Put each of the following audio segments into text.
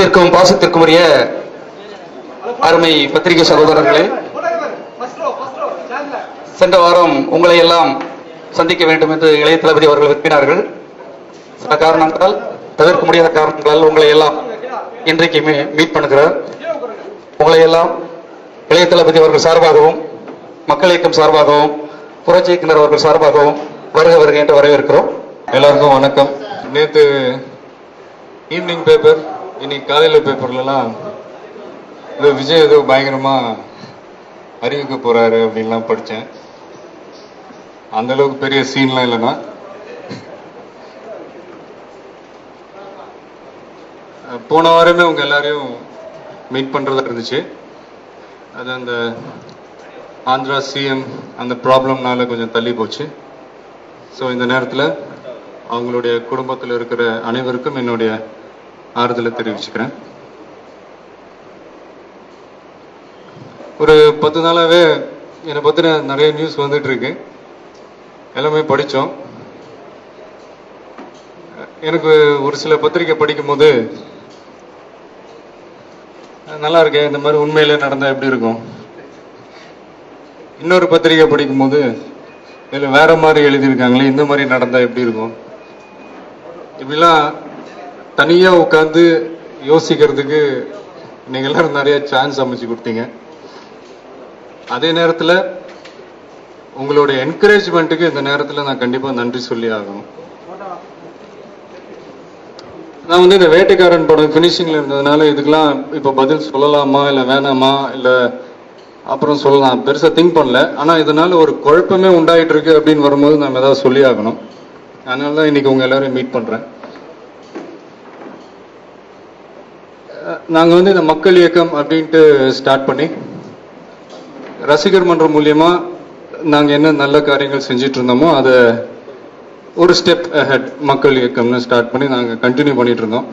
வணக்கத்திற்கும் பாசத்திற்கும் உரிய அருமை பத்திரிகை சகோதரர்களே, சென்ற வாரம் உங்களை எல்லாம் சந்திக்க வேண்டும் என்று இளைய தளபதி அவர்கள் விரும்பினார்கள். சில காரணங்களால், தவிர்க்க முடியாத காரணங்களால் உங்களை எல்லாம் இன்றைக்கு மீட் பண்ணுகிறார். உங்களை எல்லாம் இளைய தளபதி அவர்கள் சார்பாகவும், மக்கள் இயக்கம் சார்பாகவும், புரட்சி இயக்குனர் அவர்கள் சார்பாகவும் வருக வருக என்று வரவேற்கிறோம். எல்லாருக்கும் வணக்கம். நேற்று ஈவினிங் பேப்பர், இன்னைக்கு காலையில் பேப்பர்லாம் இந்த விஜய் ஏதோ பயங்கரமா அறிவிக்க போறாரு அப்படின்லாம் படித்தேன். அந்த அளவுக்கு பெரிய சீன்லாம் இல்லைன்னா, போன வாரமே உங்க எல்லாரையும் மீட் பண்றதா இருந்துச்சு. அது அந்த ஆந்திரா சிஎம் அந்த ப்ராப்ளம்னால கொஞ்சம் தள்ளி போச்சு. ஸோ இந்த நேரத்தில் அவங்களுடைய குடும்பத்தில் இருக்கிற அனைவருக்கும் என்னுடைய ஆறுதலை தெரிவிச்சுக்கிறேன். ஒரு 10 நாளாவே என்னை பற்றின நிறைய நியூஸ் வந்துட்டு இருக்கு. எல்லாமே படித்தோம். எனக்கு ஒரு சில பத்திரிக்கை படிக்கும் போது நல்லா இருக்கேன், இந்த மாதிரி உண்மையிலே நடந்தா எப்படி இருக்கும். இன்னொரு பத்திரிக்கை படிக்கும் போது இதில் வேற மாதிரி எழுதியிருக்காங்களே, இந்த மாதிரி நடந்தா எப்படி இருக்கும். இப்படிலாம் தனியா உட்காந்து யோசிக்கிறதுக்கு நீங்க எல்லாரும் நிறைய சான்ஸ் அமைச்சு கொடுத்தீங்க. அதே நேரத்தில் உங்களுடைய என்கரேஜ்மெண்ட்டுக்கு இந்த நேரத்தில் நான் கண்டிப்பா நன்றி சொல்லி ஆகணும். நான் வந்து இந்த வேட்டைக்காரன் படம் பினிஷிங்ல இருந்ததுனால இதுக்கெல்லாம் இப்ப பதில் சொல்லலாமா இல்ல வேணாமா இல்ல அப்புறம் சொல்லலாம் பெருசா திங்க் பண்ணல. ஆனா இதனால ஒரு குழப்பமே உண்டாயிட்டு இருக்கு அப்படின்னு வரும்போது நம்ம ஏதாவது சொல்லி ஆகணும். அதனாலதான் இன்னைக்கு உங்க எல்லாரையும் மீட் பண்றேன். நாங்க வந்து இந்த மக்கள் இயக்கம் அப்படின்ட்டு ஸ்டார்ட் பண்ணி ரசிகர் மன்றம் மூலியமா நாங்க என்ன நல்ல காரியங்கள் செஞ்சிட்டு இருந்தோமோ அதை ஒரு ஸ்டெப் அஹெட் மக்கள் இயக்கம்னு ஸ்டார்ட் பண்ணி நாங்க கண்டினியூ பண்ணிட்டு இருந்தோம்.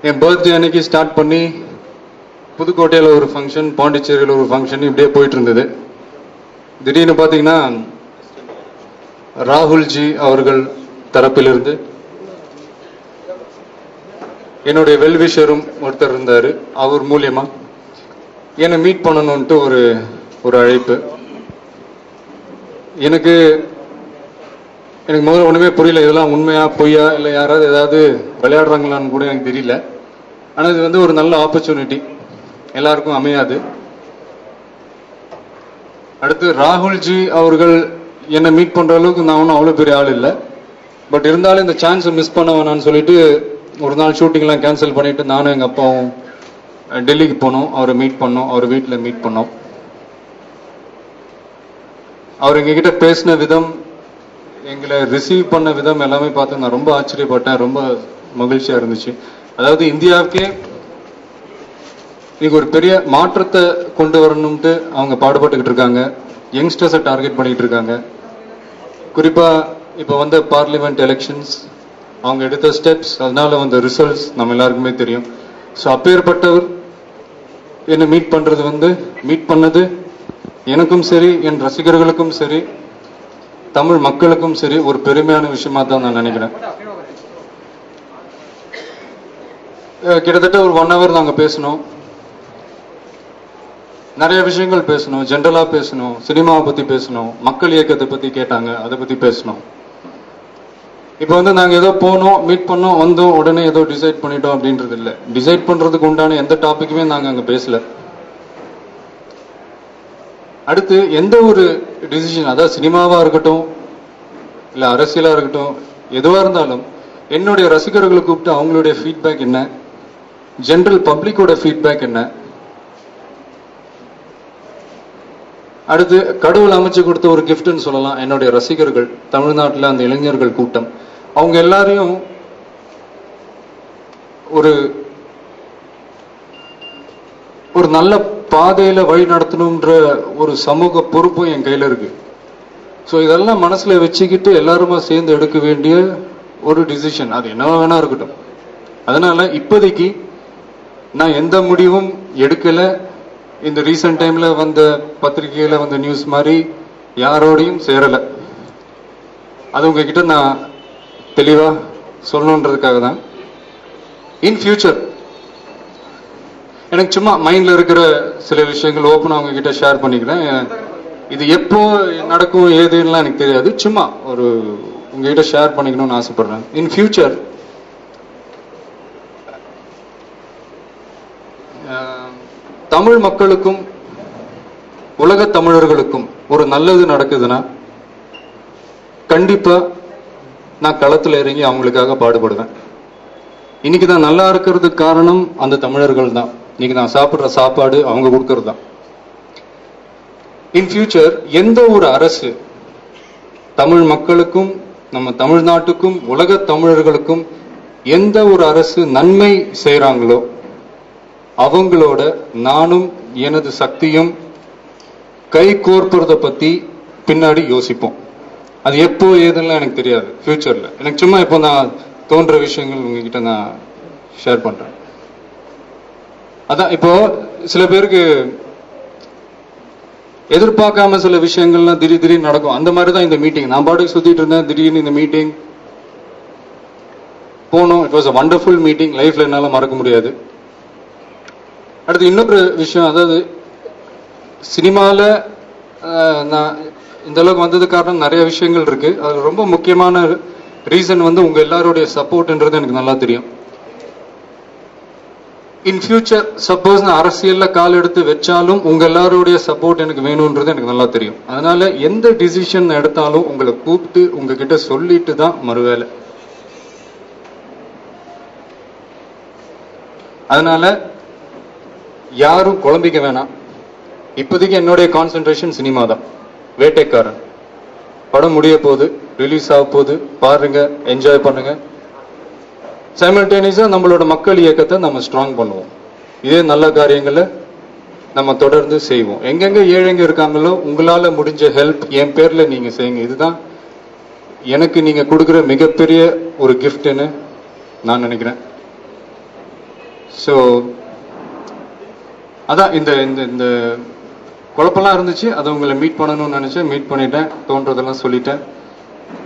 என் பர்த்டே அன்னைக்கு ஸ்டார்ட் பண்ணி புதுக்கோட்டையில் ஒரு ஃபங்க்ஷன், பாண்டிச்சேரியில் ஒரு ஃபங்க்ஷன், இப்படியே போயிட்டு இருந்தது. திடீர்னு பார்த்தீங்கன்னா ராகுல்ஜி அவர்கள் தரப்பிலிருந்து என்னுடைய வெல்விஷரும் ஒருத்தர் இருந்தாரு. அவர் மூலியமா என்னை மீட் பண்ணணும்ட்டு ஒரு அழைப்பு. எனக்கு முதல்ல ஒண்ணுமே புரியல, இதெல்லாம் உண்மையா பொய்யா இல்லை யாராவது ஏதாவது விளையாடுறாங்களான்னு கூட எனக்கு தெரியல. ஆனால் இது வந்து ஒரு நல்ல ஆப்பர்ச்சுனிட்டி, எல்லாருக்கும் அமையாது. அடுத்து ராகுல்ஜி அவர்கள் என்னை மீட் பண்ற அளவுக்கு நான் ஒன்றும் அவ்வளோ பெரிய ஆள் இல்லை. பட் இருந்தாலும் இந்த சான்ஸை மிஸ் பண்ண வேணான்னு சொல்லிட்டு ஒரு நாள் ஷூட்டிங்லாம் கேன்சல் பண்ணிட்டு நானும் எங்கள் அப்பாவும் டெல்லிக்கு போனோம். அவரை மீட் பண்ணோம், அவர் வீட்டில் மீட் பண்ணோம். அவர் எங்ககிட்ட பேசின விதம், எங்களை ரிசீவ் பண்ண விதம் எல்லாமே பார்த்து நான் ரொம்ப ஆச்சரியப்பட்டேன். ரொம்ப மகிழ்ச்சியா இருந்துச்சு. அதாவது இந்தியாவுக்கே இன்னைக்கு ஒரு பெரிய மாற்றத்தை கொண்டு வரணும்ட்டு அவங்க பாடுபட்டுக்கிட்டு இருக்காங்க. யங்ஸ்டர்ஸை டார்கெட் பண்ணிட்டு இருக்காங்க. குறிப்பா இப்ப வந்த பார்லிமெண்ட் எலெக்ஷன்ஸ், அவங்க எடுத்த ஸ்டெப்ஸ், அதனால வந்த ரிசல்ட்ஸ் நம்ம எல்லாருக்குமே தெரியும். ஸோ அப்பேற்பட்டவர் என்ன மீட் பண்ணது எனக்கும் சரி, என் ரசிகர்களுக்கும் சரி, தமிழ் மக்களுக்கும் சரி ஒரு பெருமையான விஷயமா தான் நான் நினைக்கிறேன். கிட்டத்தட்ட ஒரு 1 hour நாங்க பேசணும். நிறைய விஷயங்கள் பேசணும், ஜென்ரலா பேசணும், சினிமாவை பத்தி பேசணும், மக்கள் இயக்கத்தை பத்தி கேட்டாங்க, அதை பத்தி பேசணும். இப்போ வந்து நாங்க ஏதோ போனோம், மீட் பண்ணோம், வந்தோம், உடனே ஏதோ டிசைட் பண்ணிட்டோம் அப்படின்றது இல்லை. டிசைட் பண்றதுக்கு உண்டான எந்த டாபிக்குமே நாங்க அங்க பேசல. அடுத்து எந்த ஒரு டிசிஷன், அதாவது சினிமாவா இருக்கட்டும் இல்ல அரசியலா இருக்கட்டும், எதுவா இருந்தாலும் என்னுடைய ரசிகர்களை கூப்பிட்டு அவங்களுடைய ஃபீட்பேக் என்ன, ஜெனரல் பப்ளிக்கோட ஃபீட்பேக் என்ன, அடுத்து கடவுள் அமைச்சு கொடுத்த ஒரு கிஃப்ட்னு சொல்லலாம் என்னுடைய ரசிகர்கள், தமிழ்நாட்டில் அந்த இளைஞர்கள் கூட்டம், அவங்க எல்லாரையும் ஒரு நல்ல பாதையில வழி நடத்தணும்ன்ற ஒரு சமூக பொறுப்பும் என் கையில இருக்கு. ஸோ இதெல்லாம் மனசுல வச்சுக்கிட்டு எல்லாருமா சேர்ந்து எடுக்க வேண்டிய ஒரு டிசிஷன், அது என்னவா வேணா இருக்கட்டும். அதனால இப்போதைக்கு நான் எந்த முடிவும் எடுக்கல. இந்த ரீசன்ட் டைம்ல வந்த பத்திரிகையில வந்த நியூஸ் மாதிரி யாரோடையும் சேரல. அது உங்ககிட்ட நான் தெளிவா சொல்லணுன்றதுக்காக தான். இன் ஃபியூச்சர் எனக்கு சும்மா மைண்ட்ல இருக்கிற சில விஷயங்கள் ஓப்பனா அவங்க கிட்ட ஷேர் பண்ணிக்கிறேன். இது எப்போ நடக்கும் ஏதுன்னா எனக்கு தெரியாது, சும்மா ஒரு உங்ககிட்ட ஷேர் பண்ணிக்கணும்னு ஆசைப்படுறேன். இன் ஃபியூச்சர் தமிழ் மக்களுக்கும் உலக தமிழர்களுக்கும் ஒரு நல்லது நடக்குதுன்னா கண்டிப்பா நான் களத்துல இறங்கி அவங்களுக்காக பாடுபடுவேன். இன்னைக்கு நான் நல்லா இருக்கிறதுக்கு காரணம் அந்த தமிழர்கள் தான். இன்னைக்கு நான் சாப்பிடுற சாப்பாடு அவங்க கொடுக்கறது தான். இன் ஃபியூச்சர் எந்த ஒரு அரசு தமிழ் மக்களுக்கும் நம்ம தமிழ்நாட்டுக்கும் உலக தமிழர்களுக்கும் எந்த ஒரு அரசு நன்மை செய்யறாங்களோ அவங்களோட நானும் எனது சக்தியும் கை கோர்ப்பதை பத்தி பின்னாடி யோசிப்போம். அது எப்போ ஏதெல்லாம் எனக்கு தெரியாது ஃபியூச்சர்ல. எனக்கு சும்மா இப்போ நான் தோன்ற விஷயங்கள் உங்ககிட்ட நான் ஷேர் பண்றேன். அதான் இப்போ சில பேருக்கு எதிர்பார்க்காம சில விஷயங்கள்லாம் திடீர்னு நடக்கும். அந்த மாதிரி தான் இந்த மீட்டிங். நான் பாட்டுக்கு சுத்திட்டு இருந்தேன், திடீர்னு இந்த மீட்டிங் போனோம். It was a wonderful meeting. லைஃப்ல என்னால மறக்க முடியாது. அடுத்து இன்னொரு விஷயம், அதாவது சினிமால நான் இந்த அளவுக்கு வந்தது காரணம் நிறைய விஷயங்கள் இருக்கு. அது ரொம்ப முக்கியமான ரீசன் வந்து உங்க எல்லாருடைய சப்போர்ட்ன்றது எனக்கு நல்லா தெரியும். இன் ஃபியூச்சர் சப்போஸ் நான் அரசியல்ல கால் எடுத்து வச்சாலும் உங்க எல்லாருடைய சப்போர்ட் எனக்கு வேணும்ன்றது எனக்கு நல்லா தெரியும். அதனால எந்த டிசிஷன் எடுத்தாலும் உங்களை கூப்பிட்டு உங்ககிட்ட சொல்லிட்டு தான் மறுவேளை. அதனால யாரும் குழம்பிக்க வேணாம். இப்போதைக்கு என்னுடைய கான்சென்ட்ரேஷன் சினிமா தான். வேட்டைக்காரன் படம் முடிய போகுது, ரிலீஸ் ஆக போகுது, பாருங்க, என்ஜாய் பண்ணுங்க. சைமல்டேனியஸா நம்மளோட மக்கள் இயக்கத்தை நம்ம ஸ்ட்ராங் பண்ணுவோம். இதே நல்ல காரியங்களை நம்ம தொடர்ந்து செய்வோம். எங்கெங்க ஏழைங்க இருக்காங்களோ உங்களால முடிஞ்ச ஹெல்ப் என் பேர்ல நீங்க செய்யுங்க. இதுதான் எனக்கு நீங்க கொடுக்குற மிகப்பெரிய ஒரு கிஃப்ட்னு நான் நினைக்கிறேன். ஸோ அதான் இந்த இந்த குழப்பம்லாம் இருந்துச்சு. அதை உங்களை மீட் பண்ணணும்னு நினைச்சேன், மீட் பண்ணிட்டேன், தோன்றதெல்லாம் சொல்லிட்டேன்.